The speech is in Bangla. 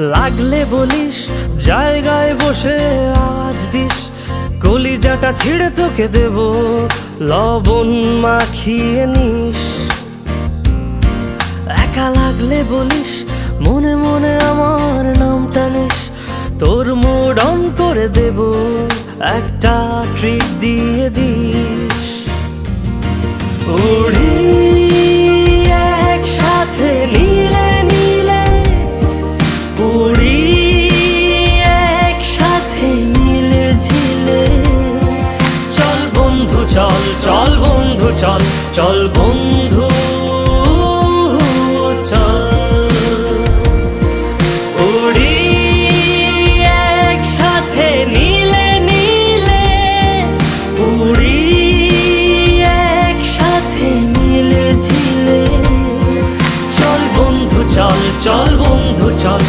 লাগলে বলিস, জায়গায় বসে আওয়াজ দিস, কলিজাটা ছিঁড়ে তোকে দেব, লবণ মাখিয়ে নিস। একা লাগলে বলিস, মনে মনে আমার নামটা নিস, তোর মুড অন করে দেব, একটা ট্রিট দিয়ে দিস। উড়ি একসাথে নীলে নীলে, উড়ি একসাথে মিলে ঝিলে, চল বন্ধু চল, চল বন্ধু চল, চল বন্ধু চল। উড়ি একসাথে নীলে নীলে, উড়ি একসাথে মিলে ঝিলে, চল বন্ধু চল, চল বন্ধু চল।